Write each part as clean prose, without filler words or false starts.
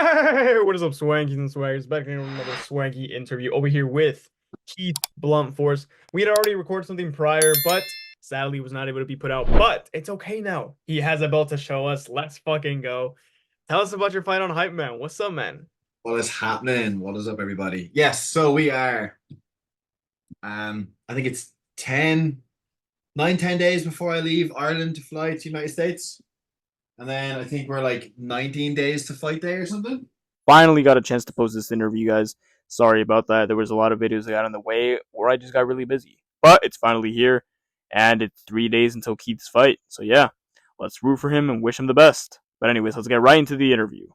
Hey, what is up, Swankies and Swaggers? Back in another Swanky interview over here with Keith Blunt Force. We had already recorded something prior, but sadly was not able to be put out. But it's okay now. He has a belt to show us. Let's fucking go. Tell us about your fight on Hype Man. What's up, man? What is happening? What is up, everybody? Yes, so we are I think it's 10 days before I leave Ireland to fly to the United States. And then I think we're like 19 days to fight day or something. Finally got a chance to post this interview, guys. Sorry about that. There was a lot of videos that got in the way, or I just got really busy. But it's finally here, and it's 3 days until Keith's fight. So yeah, let's root for him and wish him the best. But anyways, let's get right into the interview.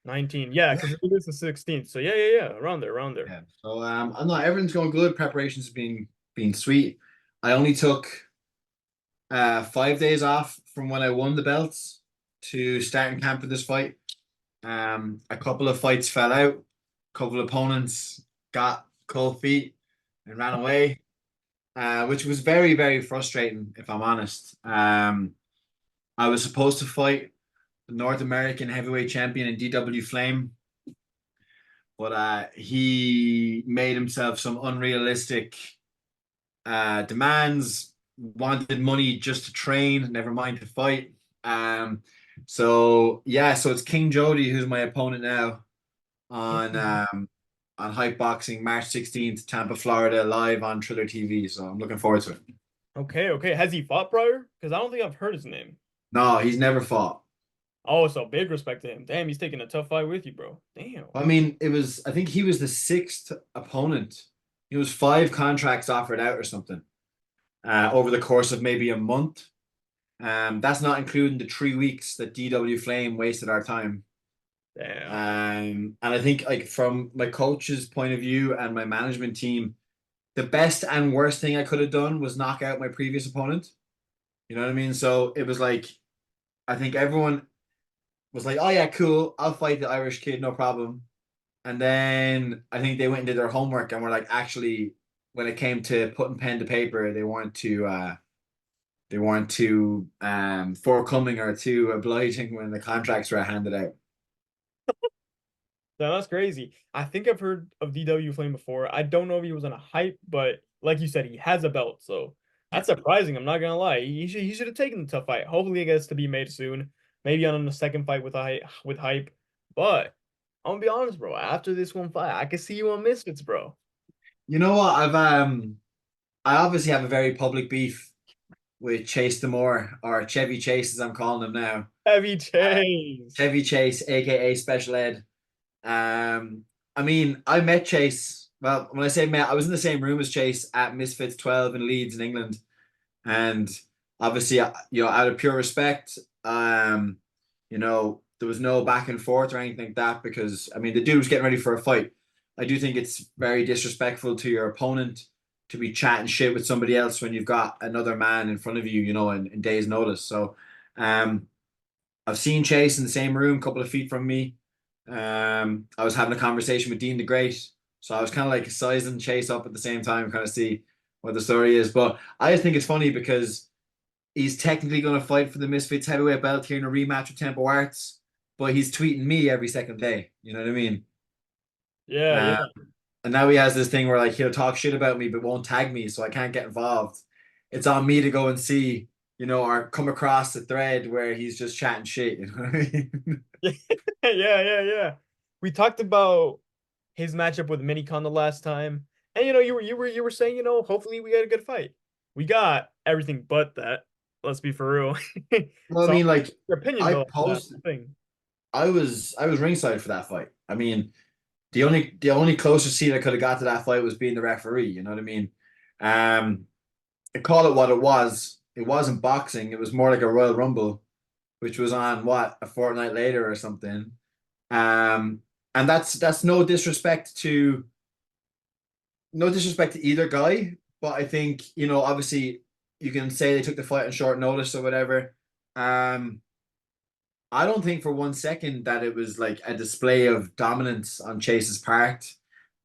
19, yeah, because it is the 16th. So yeah, around there, around there. Yeah. So I'm not everything's going good. Preparations have been sweet. I only took 5 days off from when I won the belts to starting camp for this fight. A couple of fights fell out, a couple of opponents got cold feet and ran away. Which was very, very frustrating, if I'm honest. I was supposed to fight the North American heavyweight champion in DW Flame, but he made himself some unrealistic demands, wanted money just to train, never mind to fight. So it's King Jody who's my opponent now on Hype Boxing, March 16th, Tampa, Florida, live on Triller TV. So I'm looking forward to it. Okay. Has he fought prior? Because I don't think I've heard his name. No, he's never fought. Oh, so big respect to him. Damn, he's taking a tough fight with you, bro. Damn. I mean, I think he was the sixth opponent. He was five contracts offered out or something over the course of maybe a month. That's not including the 3 weeks that DW Flame wasted our time. Damn. And I think like from my coach's point of view and my management team, the best and worst thing I could have done was knock out my previous opponent. You know what I mean? So it was like, I think everyone was like, "Oh yeah, cool, I'll fight the Irish kid, no problem." And then I think they went and did their homework and were like, actually, when it came to putting pen to paper, they weren't too forthcoming or too obliging when the contracts were handed out. No, that's crazy. I think I've heard of DW Flame before. I don't know if he was on a hype, but like you said, he has a belt, so Yeah. that's surprising. I'm not gonna lie. He should have taken the tough fight. Hopefully, it gets to be made soon. Maybe on the second fight with hype. But I'm gonna be honest, bro. After this one fight, I can see you on Misfits, bro. You know what? I obviously have a very public beef with Chase Demore, or Chevy Chase as I'm calling him now. Heavy Uh, Chase. Chevy Chase, aka Special Ed. Um, I mean, I met Chase. Well, when I say met, I was in the same room as Chase at Misfits 12 in Leeds in England, and obviously, out of pure respect, there was no back and forth or anything like that because I mean, the dude was getting ready for a fight. I do think it's very disrespectful to your opponent to be chatting shit with somebody else when you've got another man in front of you, in days' notice. So, um, I've seen Chase in the same room, a couple of feet from me. I was having a conversation with Dean the Great, so I was kind of like sizing Chase up at the same time, kind of see what the story is. But I just think it's funny because he's technically going to fight for the Misfits heavyweight belt here in a rematch with Tempo Arts, but he's tweeting me every second day. You know what I mean? Yeah. Uh, and now he has this thing where like he'll talk shit about me but won't tag me, so I can't get involved. It's on me to go and see, or come across the thread where he's just chatting shit. You know what I mean? Yeah. We talked about his matchup with Minicon the last time, and you were saying hopefully we get a good fight. We got everything but that. Let's be for real. Well, I So mean, like your opinion I though on that posted, thing. I was ringside for that fight. I mean, the only closest seat I could have got to that fight was being the referee. You know what I mean? Um, I call it what it was. It wasn't boxing. It was more like a Royal Rumble, which was on what a fortnight later or something. Um, and that's no disrespect to either guy, but I think obviously you can say they took the fight on short notice or whatever. Um, I don't think for one second that it was like a display of dominance on Chase's part.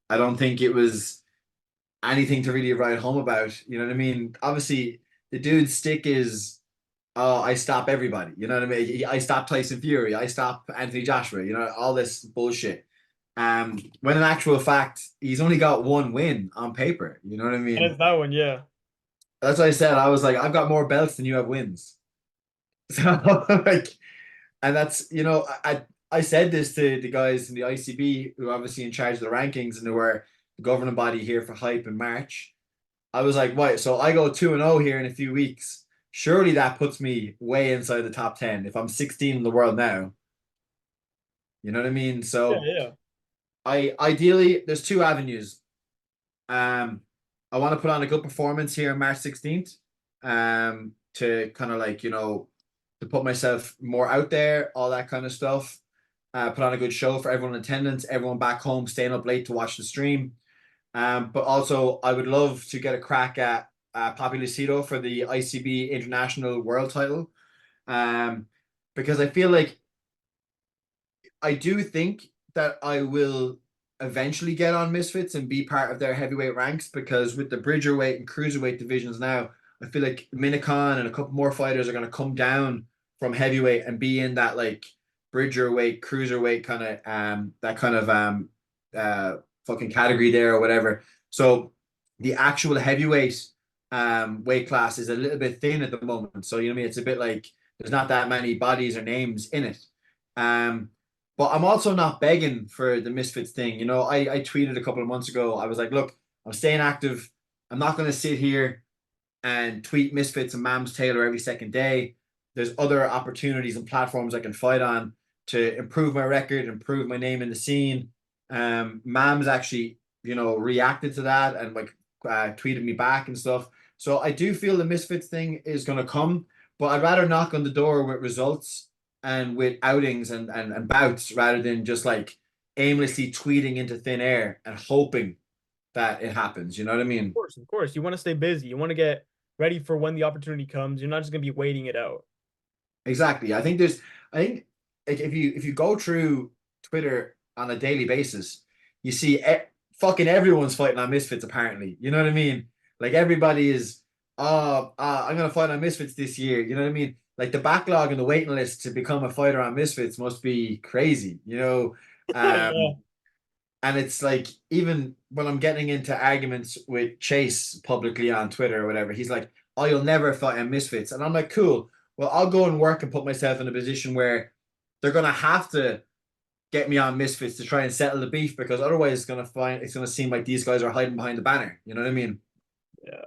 I don't think it was anything to really write home about. You know what I mean? Obviously, the dude's stick is oh, I stop everybody. You know what I mean? I stop Tyson Fury. I stop Anthony Joshua. You know, all this bullshit. When in actual fact, he's only got one win on paper. You know what I And mean? it's that one, yeah. That's what I said. I was like, I've got more belts than you have wins. So like, and that's I said this to the guys in the ICB who are obviously in charge of the rankings and who were the governing body here for Hype in March. I was like, right, so I go 2-0 here in a few weeks. Surely that puts me way inside the top 10 if I'm 16 in the world now. You know what I mean? Yeah, So yeah. I ideally there's two avenues. Um, I want to put on a good performance here on March 16th. To kind of like, to put myself more out there, all that kind of stuff. Put on a good show for everyone in attendance, everyone back home staying up late to watch the stream. But also, I would love to get a crack at Papi Lucido for the ICB International World Title. Um, because I feel like I do think that I will eventually get on Misfits and be part of their heavyweight ranks because with the bridgerweight and cruiserweight divisions now, I feel like Minikon and a couple more fighters are going to come down from heavyweight and be in that like bridgerweight, cruiserweight kind of uh fucking category there or whatever. So the actual heavyweight weight class is a little bit thin at the moment. So you know what I mean? It's a bit like there's not that many bodies or names in it. Um, but I'm also not begging for the Misfits thing. You know, I tweeted a couple of months ago. I was like, look, I'm staying active. I'm not going to sit here and tweet Misfits and Mams Taylor every second day. There's other opportunities and platforms I can fight on to improve my record, improve my name in the scene. Mams actually, reacted to that and like tweeted me back and stuff. So I do feel the Misfits thing is going to come, but I'd rather knock on the door with results and with outings and bouts rather than just like aimlessly tweeting into thin air and hoping that it happens. You know what I mean? Of course, of course. You want to stay busy. You want to get ready for when the opportunity comes. You're not just gonna be waiting it out. Exactly. I think like if you go through Twitter on a daily basis, you see fucking everyone's fighting on Misfits apparently. You know what I mean? Like everybody is, oh, I'm gonna fight on Misfits this year. You know what I mean? Like the backlog and the waiting list to become a fighter on Misfits must be crazy. Yeah. And it's like even when I'm getting into arguments with Chase publicly on Twitter or whatever, he's like, "Oh, you'll never fight on Misfits," and I'm like, "Cool. Well, I'll go and work and put myself in a position where they're gonna have to get me on Misfits to try and settle the beef because otherwise it's gonna seem like these guys are hiding behind the banner. You know what I mean? Yeah.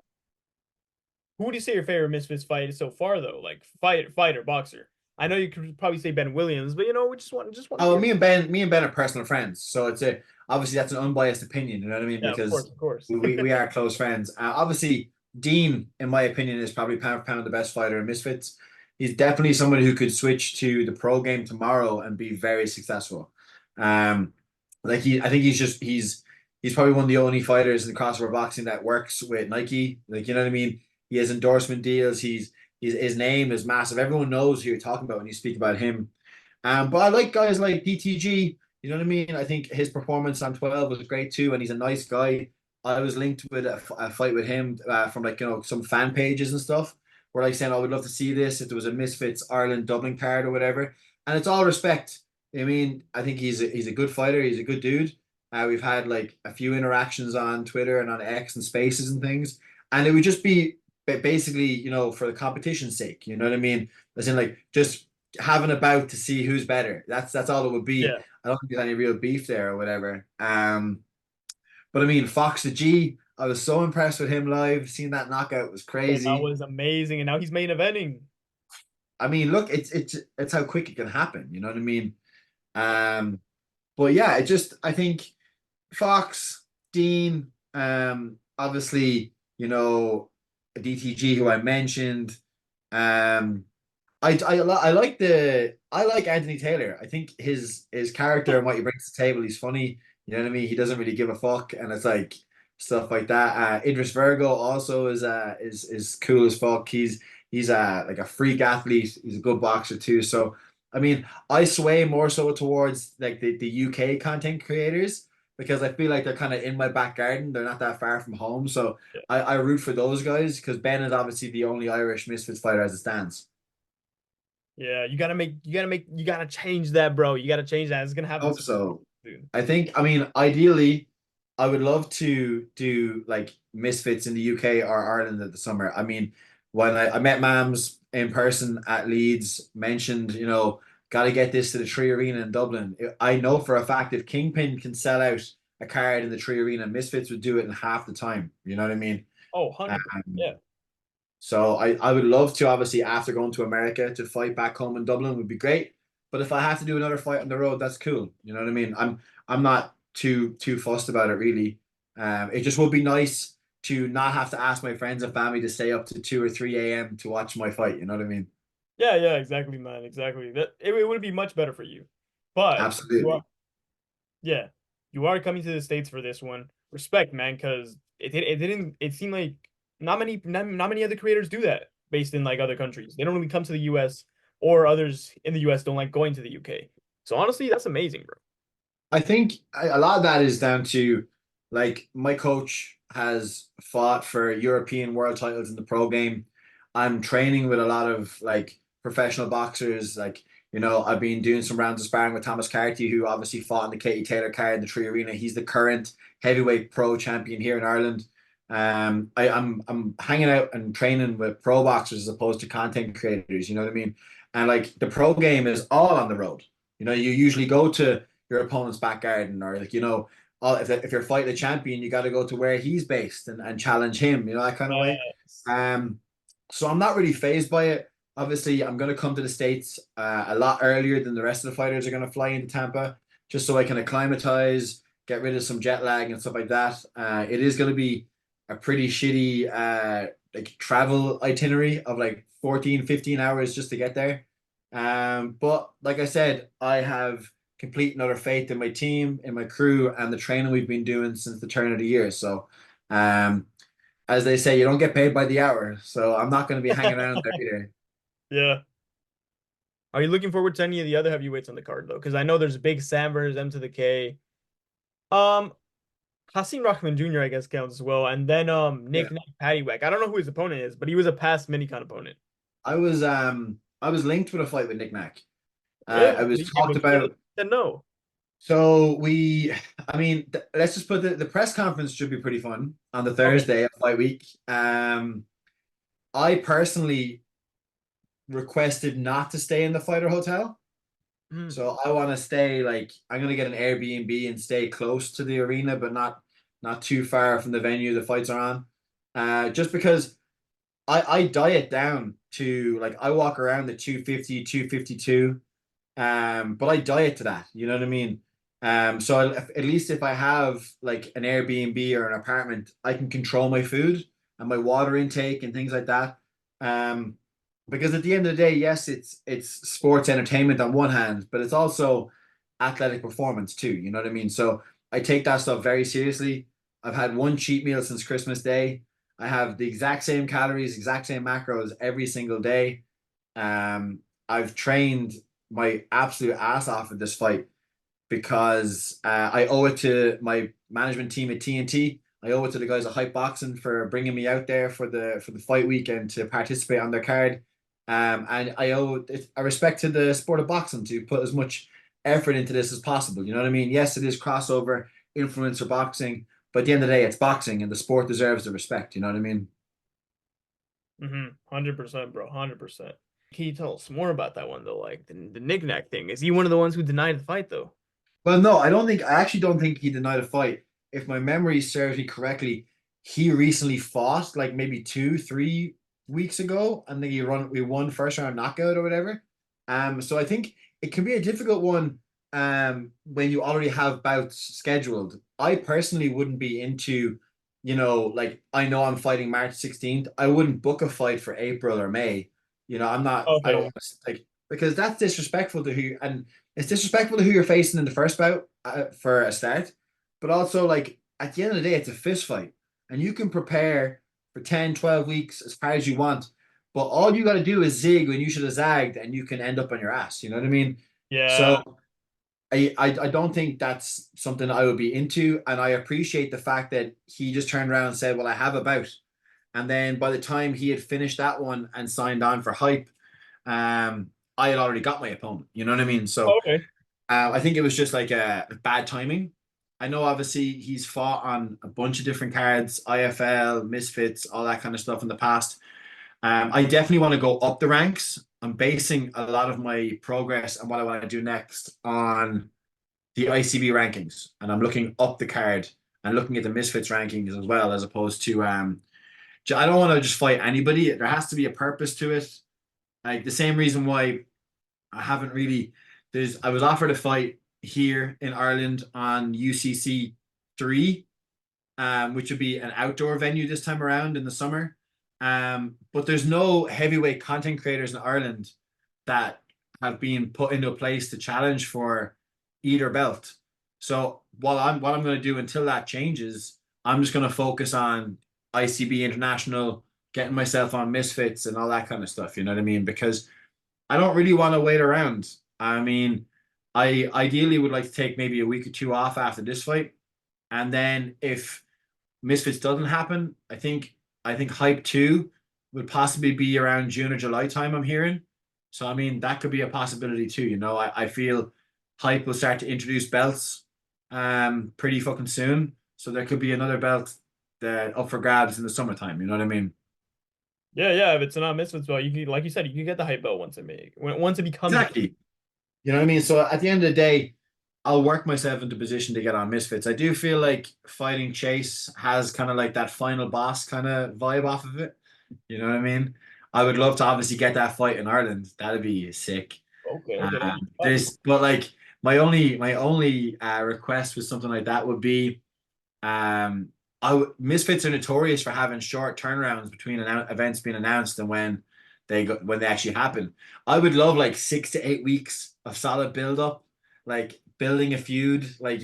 Who would you say your favorite Misfits fight is so far though? Like fighter, boxer. I know you could probably say Ben Williams, but we just want to Oh, hear. me and Ben are personal friends, so it's a obviously that's an unbiased opinion. You know what I mean? Yeah, of course, Because of course. we are close friends. Obviously, Dean, in my opinion, is probably pound for pound the best fighter in Misfits. He's definitely someone who could switch to the pro game tomorrow and be very successful. Um, I think he's probably one of the only fighters in crossover boxing that works with Nike. Like, you know what I mean? He has endorsement deals. His name is massive. Everyone knows who you're talking about when you speak about him. But I like guys like DTG. You know what I mean? I think his performance on 12 was great too, and he's a nice guy. I was linked with a fight with him from like some fan pages and stuff, where like saying, "I would love to see this if there was a Misfits Ireland Dublin card or whatever." And it's all respect. I mean, I think he's a good fighter. He's a good dude. We've had like a few interactions on Twitter and on X and Spaces and things, and it would just be basically, for the competition's sake. You know what I mean? As in, like, just having a bout to see who's better. That's all it would be. Yeah. I don't think there's any real beef there or whatever. But I mean, Fox the G, I was so impressed with him live. Seeing that knockout was Oh, that crazy. was amazing. And now he's main eventing. I mean, look, it's how quick it can happen. You know what I mean? Um, but yeah, I think Fox, Dean, obviously, DTG who I mentioned. Um, I like Anthony Taylor. I think his character and what he brings to the table, he's funny. You know what I mean? He doesn't really give a fuck, and it's like stuff like that. Idris Virgo also is cool as fuck. He's like a freak athlete. He's a good boxer too. So I mean, I sway more so towards like the UK content creators because I feel like they're kind of in my back garden. They're not that far from home, so Yeah. I root for those guys because Ben is obviously the only Irish Misfits fighter as it stands. Yeah, you gotta change that, bro. You gotta change that. It's gonna happen Hope so. soon. I mean, ideally, I would love to do like Misfits in the UK or Ireland at the summer. I mean, when I met Mams in person at Leeds, mentioned, got to get this to the Tree Arena in Dublin. I know for a fact if Kingpin can sell out a card in the Tree Arena, Misfits would do it in half the time. You know what I mean? Oh, 100%. Um, Yeah. so I would love to obviously after going to America to fight back home in Dublin would be great. But if I have to do another fight on the road, that's cool. You know what I mean? I'm not too fussed about it really. It just would be nice to not have to ask my friends and family to stay up to 2 or 3 a.m. to watch my fight. You know what I mean? Yeah, yeah, exactly, man. Exactly. It would be much better for you. But you are Absolutely. yeah, you are coming to the States for this one. Respect, man, because it seemed like not many other creators do that based in like other countries. They don't really come to the US, or others in the US don't like going to the UK. So honestly, that's amazing, bro. I think a lot of that is down to like my coach has fought for European world titles in the pro game. I'm training with a lot of like professional boxers. Like, I've been doing some rounds of sparring with Thomas Carty, who obviously fought in the Katie Taylor card in the Tree Arena. He's the current heavyweight pro champion here in Ireland. I'm hanging out and training with pro boxers as opposed to content creators, you know what I mean? And like the pro game is all on the road. You usually go to your opponent's back garden or like if you're fighting a champion you got to go to where he's based and challenge him that kind of way. Yes. So I'm not really phased by it. Obviously I'm going to come to the States a lot earlier than the rest of the fighters are going to fly into Tampa just so I can acclimatize, get rid of some jet lag and stuff like that. It is going to be a pretty shitty like travel itinerary of like 14-15 hours just to get there. But like I said, I have complete and utter faith in my team, in my crew, and the training we've been doing since the turn of the year. So, um, as they say, you don't get paid by the hour. So I'm not going to be hanging around there either. Yeah. Are you looking forward to any of the other heavyweights on the card though? Because I know there's Big Sam versus M to the K. Um, Hasim Rahman Jr. I guess counts as well, and then Yeah, Nick Nack Paddywhack. I don't know who his opponent is, but he was a past minicon opponent. I was linked with a fight with Nick Knack. I Really? was talked But he about. said no. So I mean, let's just put the press conference should be pretty fun on the Okay. Thursday of fight week. I personally requested not to stay in the fighter hotel. Hmm. So I want to stay like I'm gonna get an Airbnb and stay close to the arena, but not too far from the venue the fights are on. Just because I diet down to like I walk around at 250, 252. But I diet to that, you know what I mean? So at least if I have like an Airbnb or an apartment, I can control my food and my water intake and things like that. Um, because at the end of the day, yes, it's sports entertainment on one hand, but it's also athletic performance too. You know what I mean? So I take that stuff very seriously. I've had one cheat meal since Christmas Day. I have the exact same calories, exact same macros every single day. I've trained my absolute ass off at this fight because I owe it to my management team at TNT. I owe it to the guys at Hype Boxing for bringing me out there for the fight weekend to participate on their card. And I owe it a respect to the sport of boxing to put as much effort into this as possible. You know what I mean? Yes, it is crossover influencer boxing, but at the end of the day, it's boxing, and the sport deserves the respect. You know what I mean? 100%, bro. 100%. Can you tell us more about that one though? Like the knick-knack thing. Is he one of the ones who denied the fight though? Well, no, I don't think. I actually don't think he denied a fight. If my memory serves me correctly, he recently fought like maybe 2-3 weeks ago, and then we won first round knockout or whatever. So I think it can be a difficult one. When you already have bouts scheduled. I personally wouldn't be into, like I know I'm fighting March 16th. I wouldn't book a fight for April or May. I'm not. I don't Okay. want to like because that's disrespectful to who and it's disrespectful to who you're facing in the first bout for a start, but also like at the end of the day, it's a fist fight, and you can prepare for 10, 12 weeks as far as you want, but all you got to do is zig when you should have zagged, and you can end up on your ass. You know what I mean? Yeah. So I don't think that's something I would be into, and I appreciate the fact that he just turned around and said, "Well, I have a bout," and then by the time he had finished that one and signed on for Hype, I had already got my opponent. You know what I mean? Oh, So okay. I think it was just like a bad timing. I know obviously he's fought on a bunch of different cards, IFL, Misfits, all that kind of stuff in the past. I definitely want to go up the ranks. I'm basing a lot of my progress and what I want to do next on the ICB rankings, and I'm looking up the card and looking at the Misfits rankings as well, as opposed to I don't want to just fight anybody. There has to be a purpose to it. Like the same reason why I haven't really. I was offered a fight here in Ireland on UCC 3, which would be an outdoor venue this time around in the summer. But there's no heavyweight content creators in Ireland that have been put into a place to challenge for either belt. So what I'm going to do until that changes, I'm just going to focus on ICB International, getting myself on Misfits and all that kind of stuff. You know what I mean? Because I don't really want to wait around. I mean, I ideally would like to take maybe a week or two off after this fight, and then if Misfits doesn't happen, I think Hype 2 would possibly be around June or July time, I'm hearing. So I mean that could be a possibility too. I feel Hype will start to introduce belts pretty fucking soon. So there could be another belt that up for grabs in the summertime, you know what I mean? Yeah, yeah. If it's not Misfits belt, you can, like you said, you can get the hype belt once it becomes. Exactly. You know what I mean? So at the end of the day, I'll work myself into position to get on Misfits. I do feel like fighting Chase has kind of like that final boss kind of vibe off of it. You know what I mean? I would love to obviously get that fight in Ireland. That'd be sick. Okay, okay, that'd be fun. But like my only request with something like that would be um, Misfits are notorious for having short turnarounds between events being announced and when they actually happen. I would love like 6 to 8 weeks of solid build up, like building a feud, like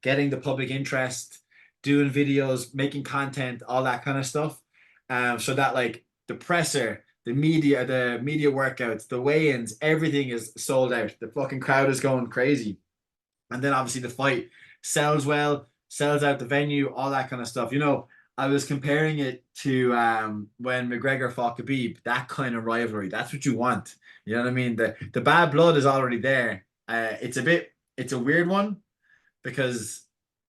getting the public interest, doing videos, making content, all that kind of stuff. So that like the presser, the media workouts, the weigh-ins, everything is sold out. The fucking crowd is going crazy. And then obviously the fight sells well, sells out the venue, all that kind of stuff. I was comparing it to when McGregor fought Khabib, that kind of rivalry. That's what you want. You know what I mean? The bad blood is already there. It's a weird one because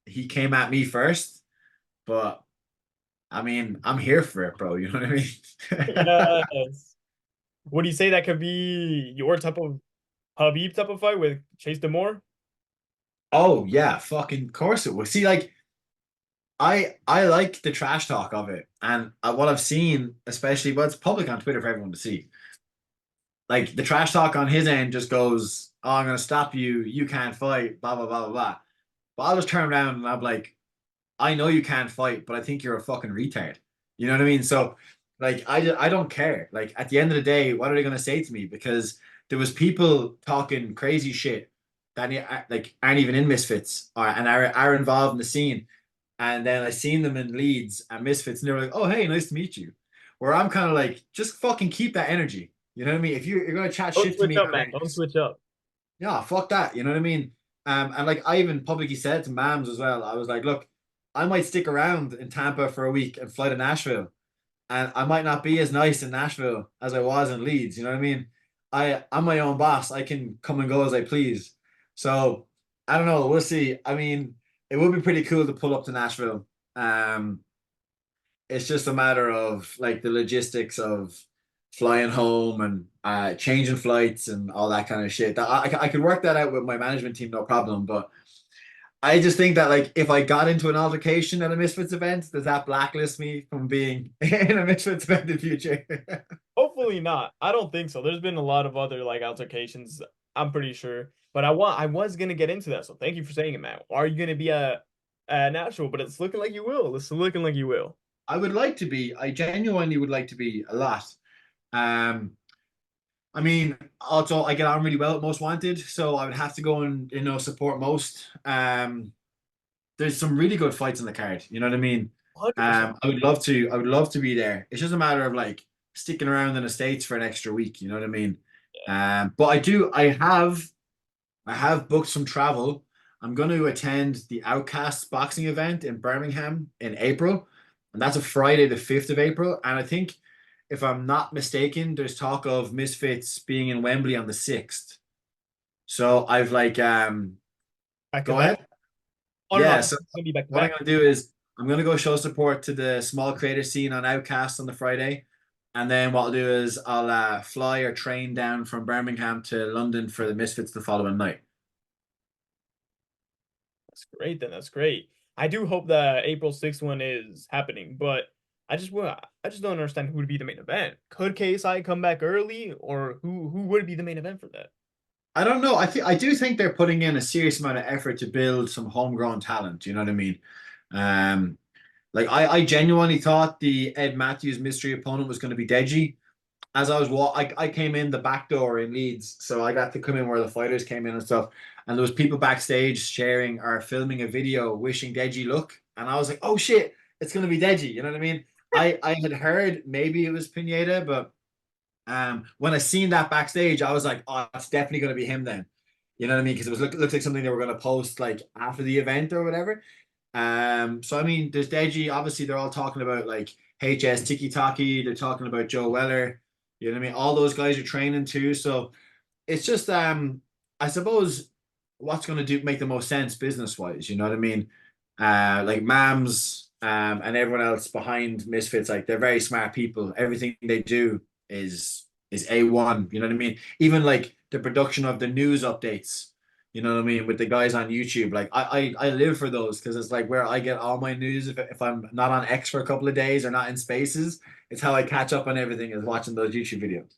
he came at me first, but I mean, I'm here for it, bro. You know what I mean? Yes. Would you say that could be your type of Habib type of fight with Chase Demore? Oh yeah, fucking course it was. See, like I like the trash talk of it, and what I've seen, especially, it's public on Twitter for everyone to see. Like the trash talk on his end just goes, "Oh, I'm gonna stop you. You can't fight." Blah blah blah blah blah. But I'll just turn around and I'm like, "I know you can't fight, but I think you're a fucking retard." You know what I mean? So, like, I don't care. Like at the end of the day, what are they gonna say to me? Because there was people talking crazy shit that like aren't even in Misfits and are involved in the scene. And then I seen them in Leeds and Misfits, and they were like, "Oh, hey, nice to meet you." Where I'm kind of like, just fucking keep that energy. You know what I mean? If you're gonna chat Don't shit to switch me up, out man. there, Don't switch up. yeah, fuck that. You know what I mean? And like I even publicly said to Mams as well, I was like, "Look, I might stick around in Tampa for a week and fly to Nashville, and I might not be as nice in Nashville as I was in Leeds. You know what I mean? I'm my own boss. I can come and go as I please. So I don't know. We'll see. I mean, it would be pretty cool to pull up to Nashville. Um, it's just a matter of like the logistics of flying home and changing flights and all that kind of shit. I could work that out with my management team, no problem. But I just think that like if I got into an altercation at a Misfits event, does that blacklist me from being in a Misfits event in the future? Hopefully not. I don't think so. There's been a lot of other like altercations, I'm pretty sure. But I was gonna get into that, so thank you for saying it, man. Are you gonna be a natural? But it's looking like you will. It's looking like you will. I would like to be. I genuinely would like to be a lot. Um, I mean, also I get on really well at Most Wanted, so I would have to go and support Most. There's some really good fights on the card. You know what I mean? 100%. I would love to. I would love to be there. It's just a matter of like sticking around in the States for an extra week. You know what I mean? But I do. I have booked some travel. I'm going to attend the Outcasts boxing event in Birmingham in April, and that's a Friday, the 5th of April. And I think if I'm not mistaken, there's talk of Misfits being in Wembley on the 6th. So I've like Back to go back. ahead. Oh no, no, Yeah, it's so gonna be back to what I'm back. gonna do is I'm gonna go show support to the small creator scene on Outcast on the Friday. And then what I'll do is I'll fly or train down from Birmingham to London for the Misfits the following night. That's great then. That's great. I do hope the April 6th one is happening, but I just don't understand who would be the main event. Could KSI come back early, or who would be the main event for that? I don't know. I do think they're putting in a serious amount of effort to build some homegrown talent. You know what I mean? Um, like I genuinely thought the Ed Matthews mystery opponent was going to be Deji. As I was I came in the back door in Leeds, so I got to come in where the fighters came in and stuff. And there was people backstage sharing or filming a video wishing Deji luck, and I was like, oh shit, it's going to be Deji. You know what I mean? I had heard maybe it was Pineda, but when I seen that backstage, I was like, oh, it's definitely going to be him then. You know what I mean? Because it was looked like something they were going to post like after the event or whatever. So I mean, there's Deji. Obviously, they're all talking about like HS Tiki Taki. They're talking about Joe Weller. You know what I mean? All those guys are training too. So it's just I suppose what's going to do make the most sense business wise. You know what I mean? Like Mams and everyone else behind Misfits, like they're very smart people. Everything they do is A1. You know what I mean? Even like the production of the news updates. You know what I mean? With the guys on YouTube, like I live for those because it's like where I get all my news. If I'm not on X for a couple of days or not in Spaces, it's how I catch up on everything is watching those YouTube videos.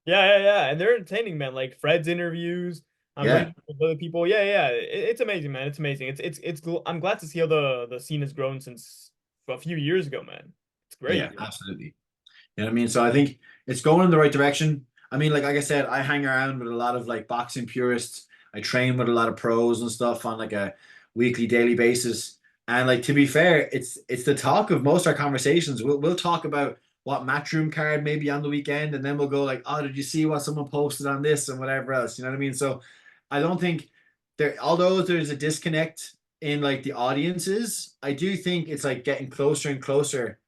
Yeah, and they're entertaining, man. Like Fred's interviews. I'm pretty Yeah, sure with other people. Yeah. It's amazing, man. It's amazing. I'm glad to see how the scene has grown since a few years ago, man. It's yeah, great. absolutely. You know what I mean? So I think it's going in the right direction. I mean, like I said, I hang around with a lot of like boxing purists. I train with a lot of pros and stuff on like a weekly, daily basis. And like to be fair, it's the talk of most of our conversations. We'll talk about what matchroom card maybe on the weekend, and then we'll go like, oh, did you see what someone posted on this and whatever else? You know what I mean? So I don't think there, although there's a disconnect in like the audiences, I do think it's like getting closer and closer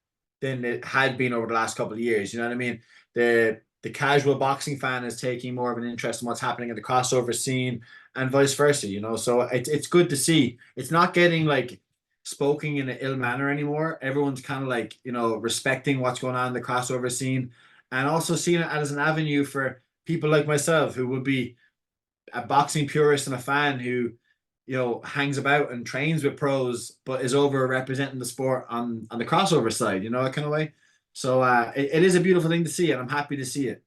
than it had been over the last couple of years. You know what I mean? The casual boxing fan is taking more of an interest in what's happening in the crossover scene and vice versa, you know. So it's good to see. It's not getting like spoken in an ill manner anymore. Everyone's kind of like, you know, respecting what's going on in the crossover scene and also seeing it as an avenue for people like myself who would be a boxing purist and a fan who, you know, hangs about and trains with pros, but is over representing the sport on the crossover side, you know, that kind of way. So it is a beautiful thing to see, and I'm happy to see it.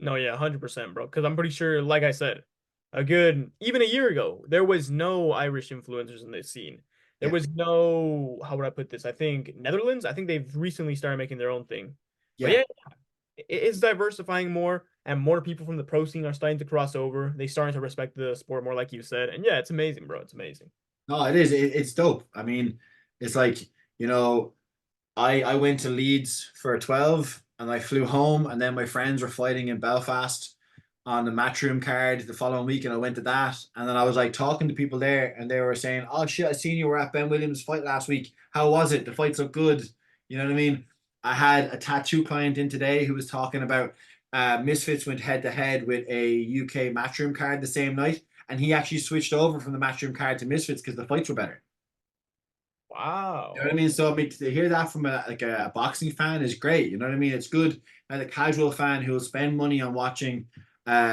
No, yeah, 100%, bro. Because I'm pretty sure, like I said, a good even a year ago, there was no Irish influencers in this scene. There Yeah, was no, how would I put this? I think Netherlands. I think they've recently started making their own thing. But yeah. yeah, it's diversifying more, and more people from the pro scene are starting to cross over. They starting to respect the sport more, like you said. And yeah, it's amazing, bro. It's amazing. No, it is. It's dope. I mean, it's like, you know, I went to Leeds for 12 and I flew home and then my friends were fighting in Belfast on the matchroom card the following week and I went to that and then I was like talking to people there and they were saying, oh shit, I seen you were at Ben Williams' fight last week. How was it? The fight's look good. You know what I mean? I had a tattoo client in today who was talking about Misfits went head to head with a UK matchroom card the same night and he actually switched over from the matchroom card to Misfits because the fights were better. You know what I Wow. mean? So I mean, to hear that from a boxing fan is great. You know what I mean? It's good. And a casual fan who will spend money on watching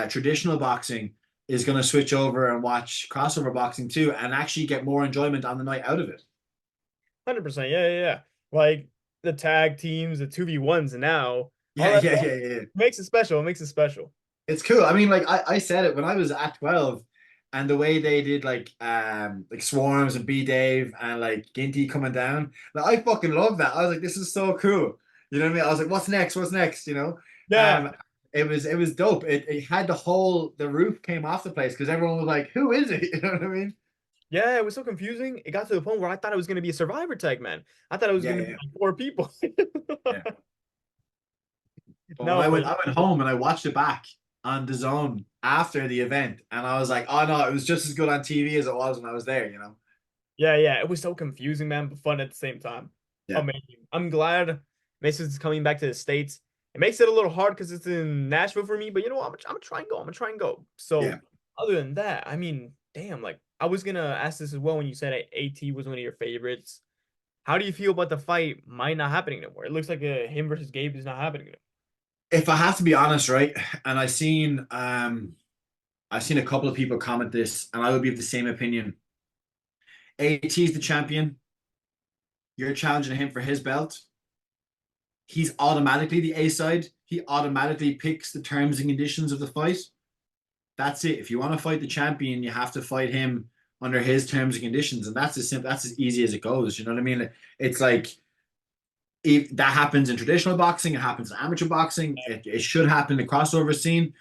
traditional boxing is going to switch over and watch crossover boxing too, and actually get more enjoyment on the night out of it. 100%. Yeah. Like the tag teams, the 2v1s now, all Yeah, that yeah, stuff yeah, yeah. makes it special. It makes it special. It's cool. I mean, like I said it when I was at 12, and the way they did like Swarms and B Dave and like Ginty coming down, like I fucking love that. I was like, this is so cool. You know what I mean? I was like, what's next? What's next? You know? Yeah. Um, it was dope. It had the roof came off the place because everyone was like, who is it? You know what I mean? Yeah, it was so confusing. It got to the point where I thought it was going to be a survivor tag, man. I thought it was Yeah, going to be yeah, like four people. yeah. But when No, but I went home and I watched it back on the zone after the event, and I was like, oh no, it was just as good on TV as it was when I was there, you know? yeah, it was so confusing, man, but fun at the same time. Yeah. Amazing. I'm glad. Mason is coming back to the States. It makes it a little hard because it's in Nashville for me, but you know what? I'm gonna try and go. I'm gonna try and go. Yeah. So other than that, I mean, damn, like I was gonna ask this as well when you said AT was one of your favorites. How do you feel about the fight might not happening anymore? It looks like him versus Gabe is not happening anymore. If I have to be honest, right, and I've seen a couple of people comment this, and I would be of the same opinion. AT is the champion. You're challenging him for his belt. He's automatically the A side. He automatically picks the terms and conditions of the fight. That's it. If you want to fight the champion, you have to fight him under his terms and conditions, and that's as simple. That's as easy as it goes. You know what I mean? It's like if that happens in traditional boxing, it happens in amateur boxing. It should happen in the crossover scene.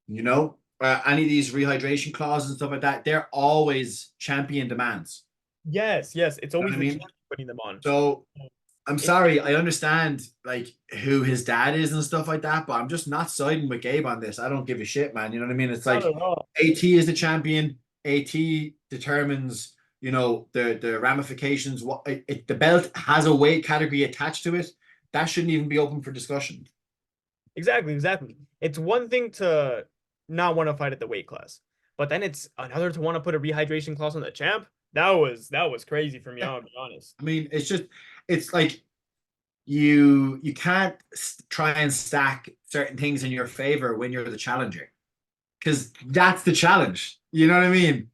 You know, any of these rehydration clauses and stuff like that, they're always champion demands. Yes, yes, it's You know always what I the mean? champion putting them on. So I'm It, sorry, I understand like who his dad is and stuff like that, but I'm just not siding with Gabe on this. I don't give a shit, man. You know what I mean? It's not like at all. AT is the champion. AT determines, the ramifications. The belt has a weight category attached to it. That shouldn't even be open for discussion. Exactly, exactly. It's one thing to not want to fight at the weight class, but then it's another to want to put a rehydration clause on the champ. That was crazy for me, Yeah. I'll be honest. I mean, it's like you can't try and stack certain things in your favor when you're the challenger, because that's the challenge. You know what I mean?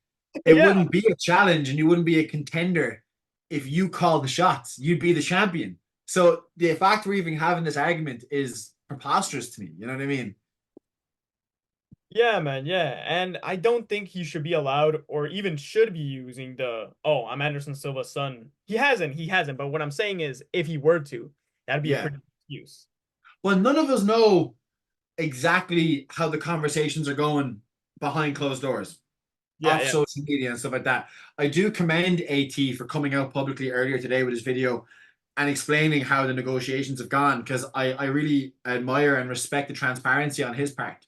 It Yeah, wouldn't be a challenge and you wouldn't be a contender if you call the shots. You'd be the champion. So the fact we're even having this argument is preposterous to me. You know what I mean? yeah, man, yeah. And I don't think he should be allowed or even should be using oh, I'm Anderson Silva's son. He hasn't. But what I'm saying is, if he were to, that'd be a Yeah. pretty good excuse. Well, none of us know exactly how the conversations are going behind closed doors, Yeah, off yeah, social media and stuff like that. I do commend AT for coming out publicly earlier today with his video and explaining how the negotiations have gone, because I really admire and respect the transparency on his part.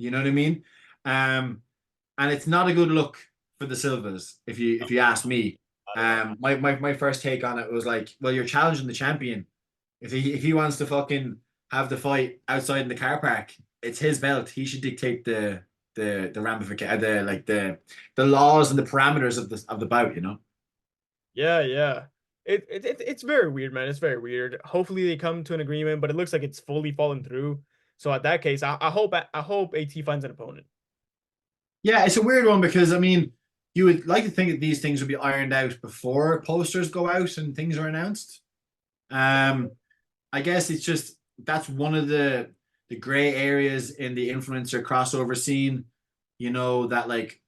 You know what I mean? Um, and it's not a good look for the Silvas, if you ask me. not at all. My first take on it was like, well, you're challenging the champion. If he wants to fucking have the fight outside in the car park, it's his belt. He should dictate the ramification, the laws and the parameters of the bout. You know. Yeah, yeah. It's very weird, man. It's very weird. Hopefully they come to an agreement, but it looks like it's fully fallen through. So at that case, I hope AT finds an opponent. Yeah, it's a weird one because I mean, you would like to think that these things would be ironed out before posters go out and things are announced. Um, I guess it's just that's one of the gray areas in the influencer crossover scene. That like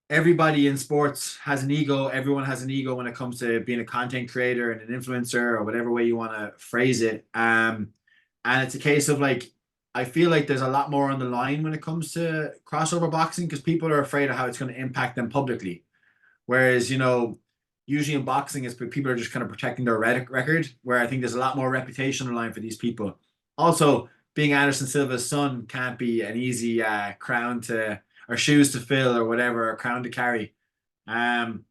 everybody in sports has an ego. Everyone has an ego when it comes to being a content creator and an influencer or whatever way you want to phrase it. And it's a case of like, I feel like there's a lot more on the line when it comes to crossover boxing because people are afraid of how it's going to impact them publicly. Whereas, usually in boxing, is people are just kind of protecting their record, where I think there's a lot more reputation on the line for these people. Also, being Anderson Silva's son can't be an easy crown to, or shoes to fill, or whatever, or crown to carry. Um,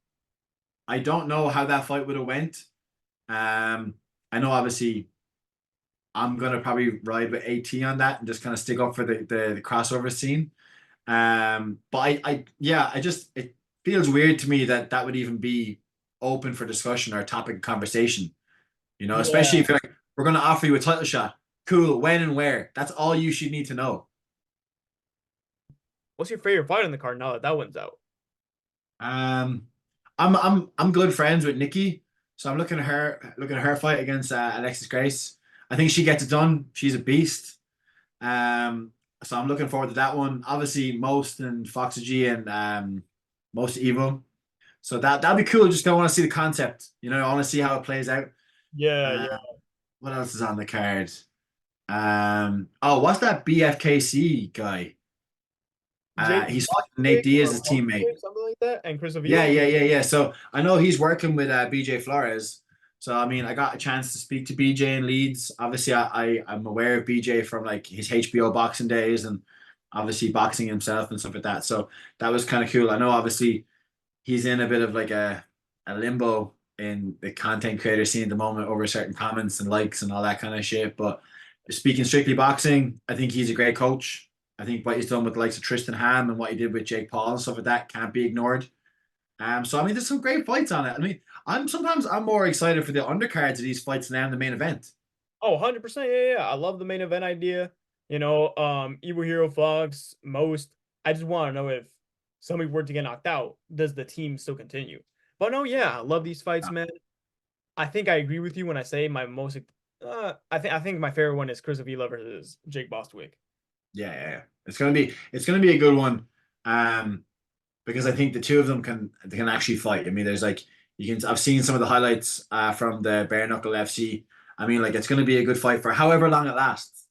I don't know how that fight would have went. I know obviously I'm gonna probably ride with AT on that and just kind of stick up for the crossover scene. But yeah, it feels weird to me that that would even be open for discussion or a topic of conversation. Especially Yeah. if you're like, we're gonna offer you a title shot. Cool, when and where? That's all you should need to know. What's your favorite fight on the card now that that one's out? Um, I'm good friends with Nikki, so I'm looking at her fight against Alexis Grace. I think she gets it done. She's a beast. So I'm looking forward to that one. Obviously, Most and Fox G and Most Evil. So that'd be cool. Just I want to see the concept. I want to see how it plays out. Yeah, Uh, yeah. what else is on the card? Oh, what's that BFKC guy? Jake He's Nate Diaz's or teammate. something like that, and Chris Yeah, Avila. yeah, yeah, yeah. So I know he's working with BJ Flores. So I mean, I got a chance to speak to BJ in Leeds. Obviously, I'm aware of BJ from like his HBO boxing days and obviously boxing himself and stuff like that. So that was kind of cool. I know obviously he's in a bit of like a limbo in the content creator scene at the moment over certain comments and likes and all that kind of shit. But speaking strictly boxing, I think he's a great coach. I think what he's done with the likes of Tristan Ham and what he did with Jake Paul and stuff like that can't be ignored. So I mean, there's some great fights on it. I mean, I'm more excited for the undercards of these fights than I am the main event. Oh, 100%. Yeah, yeah. I love the main event idea. Evil Hero Fox, most. I just want to know if somebody were to get knocked out, does the team still continue? But no, yeah, I love these fights, man. I think I agree with you when I say my most. I think my favorite one is Chris Avila versus Jake Bostwick. Yeah. It's gonna be a good one. Because I think the two of them can actually fight. I mean, there's like I've seen some of the highlights from the bare knuckle FC. I mean, like it's gonna be a good fight for however long it lasts.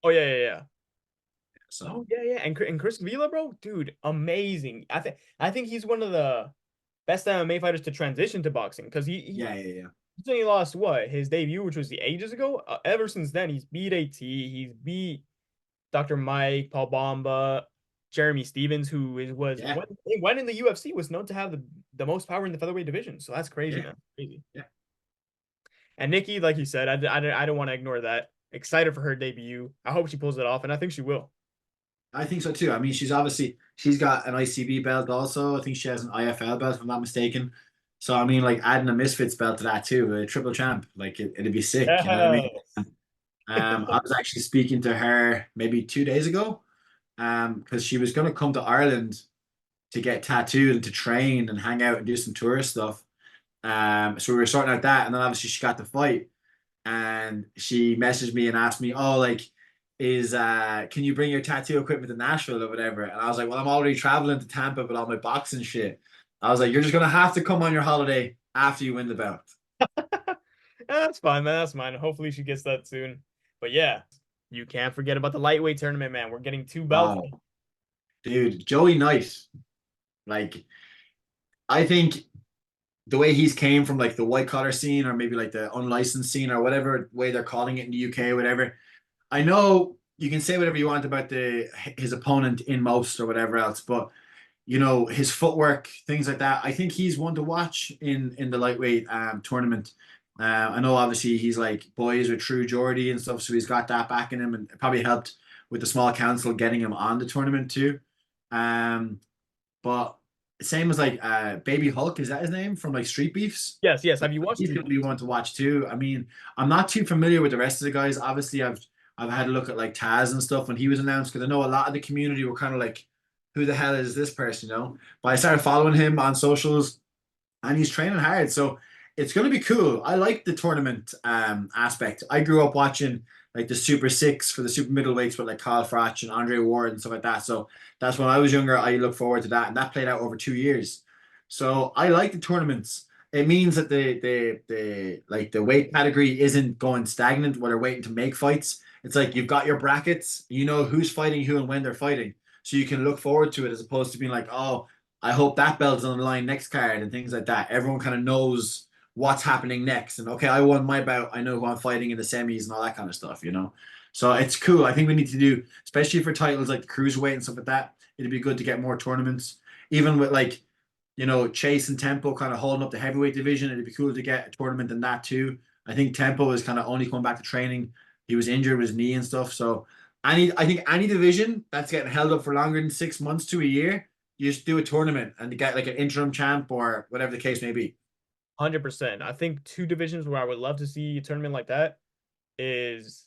Oh yeah, yeah, yeah. Oh So yeah, yeah. And Chris Avila, bro, dude, amazing. I think he's one of the best MMA fighters to transition to boxing because yeah. he's only lost what his debut, which was the ages ago. Ever since then, he's beat AT, he's beat Dr. Mike, Paul Bomba, Jeremy Stevens, who is was Yeah, when in the UFC was known to have the most power in the featherweight division. So that's crazy, yeah, man. Crazy. yeah. And Nikki, like you said, I don't want to ignore that. Excited for her debut. I hope she pulls it off, and I think she will. I think so too. I mean, she's got an ICB belt also. I think she has an IFL belt, if I'm not mistaken. So I mean, like adding a Misfits belt to that too, a triple champ, like it'd be sick. You know what I mean? Yes. I was actually speaking to her maybe 2 days ago, because she was gonna come to Ireland to get tattooed and to train and hang out and do some tourist stuff. So we were sorting out that, and then obviously she got the fight, and she messaged me and asked me, "Oh, like, is can you bring your tattoo equipment to Nashville or whatever?" And I was like, "Well, I'm already traveling to Tampa with all my boxing shit." I was like, "You're just gonna have to come on your holiday after you win the belt." That's fine, man. That's fine. Hopefully she gets that soon. But yeah, you can't forget about the lightweight tournament, man. We're getting two belts. Oh, dude, Joey Knight, like, I think the way he's came from like the white collar scene or maybe like the unlicensed scene or whatever way they're calling it in the UK, whatever. I know you can say whatever you want about the his opponent in most or whatever else, but his footwork, things like that. I think he's one to watch in the lightweight tournament. I know obviously he's like boys with True Geordie and stuff, so he's got that back in him, and it probably helped with the small council getting him on the tournament too. Um, but same as like Baby Hulk, is that his name from like Street Beefs? Yes, yes. Have you watched He's Street gonna be Beefs? one to watch too. I mean, I'm not too familiar with the rest of the guys. Obviously, I've had a look at like Taz and stuff when he was announced because I know a lot of the community were kind of like, who the hell is this person, you know? But I started following him on socials, and he's training hard, so it's gonna be cool. I like the tournament aspect. I grew up watching like the Super Six for the super middleweights with like Carl Froch and Andre Ward and stuff like that. So that's when I was younger. I look forward to that, and that played out over 2 years. So I like the tournaments. It means that the like the weight category isn't going stagnant where they're waiting to make fights. It's like you've got your brackets, you know who's fighting who and when they're fighting. So you can look forward to it as opposed to being like, oh, I hope that belt's on the line next card and things like that. Everyone kind of knows what's happening next. And okay, I won my bout. I know who I'm fighting in the semis and all that kind of stuff. So it's cool. I think we need to do, especially for titles like the cruiserweight and stuff like that. It'd be good to get more tournaments, even with like Chase and Tempo kind of holding up the heavyweight division. It'd be cool to get a tournament in that too. I think Tempo is kind of only coming back to training. He was injured with his knee and stuff. So I think any division that's getting held up for longer than 6 months to a year, you just do a tournament and you get like an interim champ or whatever the case may be. 100%. I think two divisions where I would love to see a tournament like that is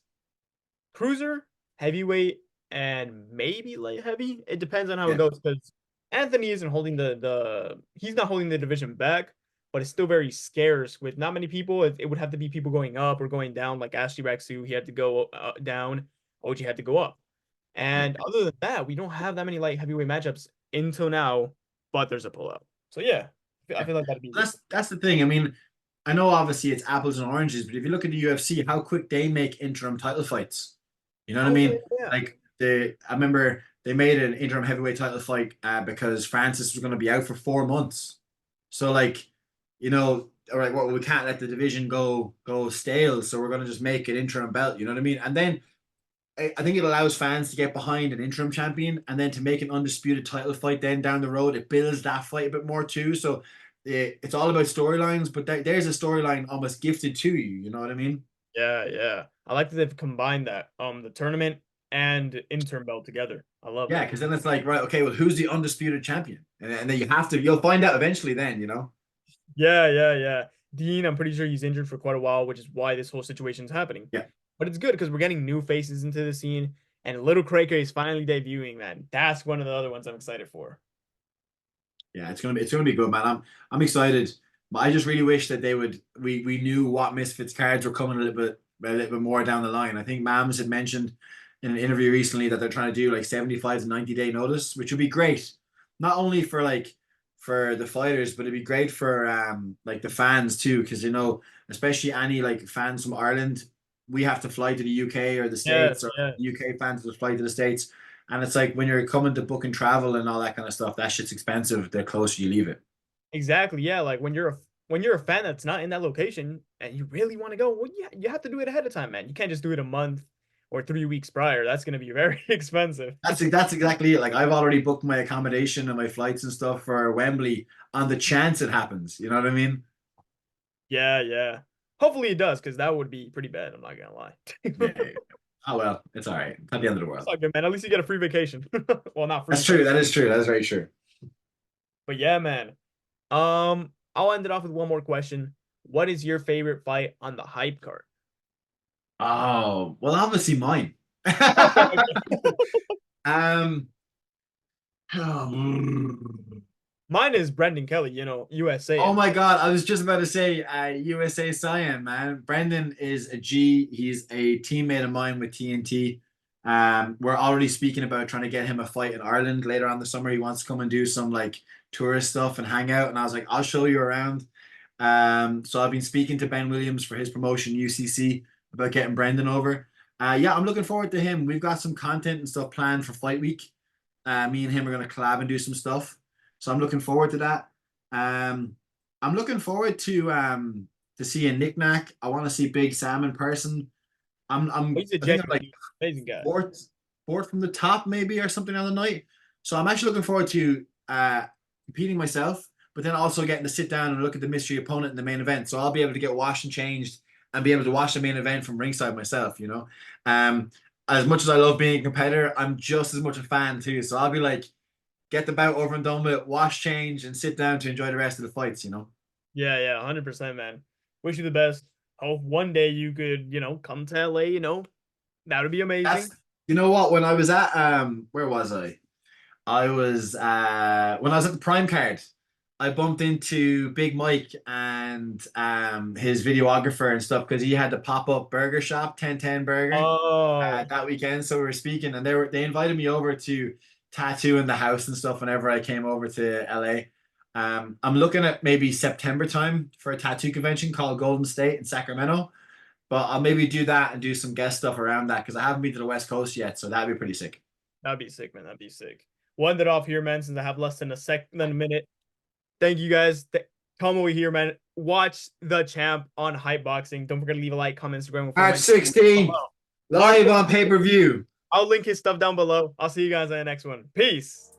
cruiser, heavyweight, and maybe light heavy. It depends on how it Yeah. goes because Anthony isn't holding the he's not holding the division back, but it's still very scarce with not many people. It would have to be people going up or going down, like Ashley Raksu. He had to go down. OG had to go up. Yeah. And other than that, we don't have that many light heavyweight matchups until now, but there's a pullout. So yeah, I Yeah. feel like that'd be That's the thing. I mean, I know obviously it's apples and oranges, but if you look at the UFC, how quick they make interim title fights. You know what I oh yeah, mean? yeah. Like I remember they made an interim heavyweight title fight because Francis was going to be out for 4 months. So like, all right, well we can't let the division go stale, so we're going to just make an interim belt. You know what I mean? And then I think it allows fans to get behind an interim champion and then to make an undisputed title fight then down the road. It builds that fight a bit more too. So it's all about storylines, but there's a storyline almost gifted to you. You know what I mean? Yeah, yeah. I like that they've combined that, the tournament and intern belt together. I love Yeah, it. because then it's like, right, okay, well, who's the undisputed champion? And then you'll find out eventually. Then you know. Yeah, yeah, yeah. Dean, I'm pretty sure he's injured for quite a while, which is why this whole situation is happening. Yeah, But it's good because we're getting new faces into the scene, and Little Cracker is finally debuting, man. That's one of the other ones I'm excited for. yeah, it's gonna be good, man. I'm excited. But I just really wish that we knew what Misfits cards were coming a little bit more down the line. I think Mams had mentioned in an interview recently that they're trying to do like 75 to 90-day notice, which would be great. Not only for for the fighters, but it'd be great for like the fans too, because especially any like fans from Ireland, we have to fly to the UK or the Yes, States, or yeah. UK fans to fly to the States. And it's like when you're coming to book and travel and all that kind of stuff, that shit's expensive the closer you leave it. Exactly. Yeah, like when you're a fan that's not in that location and you really want to go, well, yeah, you have to do it ahead of time, man. You can't just do it a month or 3 weeks prior. That's gonna be very expensive. That's exactly it. Like I've already booked my accommodation and my flights and stuff for Wembley on the chance it happens. You know what I mean? Yeah, yeah. Hopefully it does, because that would be pretty bad. I'm not gonna lie. Yeah. Yeah. Oh well, it's all right. It's not the end of the It's world. all good, man. At least you get a free vacation. Well, not free, That's true. but That is true. That is very true. yeah, man. I'll end it off with one more question. What is your favorite fight on the hype card? Oh, well, obviously mine. Um, Mine is Brendan Kelly, USA. oh my God, I was just about to say USA Cyan, man. Brendan is a G. He's a teammate of mine with TNT. We're already speaking about trying to get him a fight in Ireland later on the summer. He wants to come and do some like tourist stuff and hang out. And I was like, I'll show you around. So I've been speaking to Ben Williams for his promotion, UCC, about getting Brendan over. Yeah, I'm looking forward to him. We've got some content and stuff planned for Fight Week. Me and him are going to collab and do some stuff. So I'm looking forward to that. Um, I'm looking forward to seeing Nick Nack. I want to see Big Sam in person. He's a I think I'm like genuinely amazing guy. fourth from the top maybe or something on the night. So I'm actually looking forward to competing myself, but then also getting to sit down and look at the mystery opponent in the main event. So I'll be able to get washed and changed and be able to watch the main event from ringside myself, you know. As much as I love being a competitor, I'm just as much a fan too. So I'll be like, get the bout over and done with, wash, change, and sit down to enjoy the rest of the fights, you know. Yeah, yeah, 100%, man. Wish you the best. Hope one day you could, come to LA. That would be amazing. That's you know what, when I was at where was I? I was when I was at the Prime Card, I bumped into Big Mike and his videographer and stuff because he had the pop-up burger shop, 1010 Burger, Oh, that weekend. So we were speaking and they invited me over to tattoo in the house and stuff whenever I came over to LA. I'm looking at maybe September time for a tattoo convention called Golden State in Sacramento. But I'll maybe do that and do some guest stuff around that because I haven't been to the West Coast yet, so that'd be pretty sick. that'd be sick, man. That'd be sick. We'll end it off here, man, since I have less than a minute. Thank you guys. Come over here, man. Watch the champ on Hype Boxing. Don't forget to leave a like, comment, Instagram. March 16, live on pay-per-view. I'll link his stuff down below. I'll see you guys in the next one. Peace.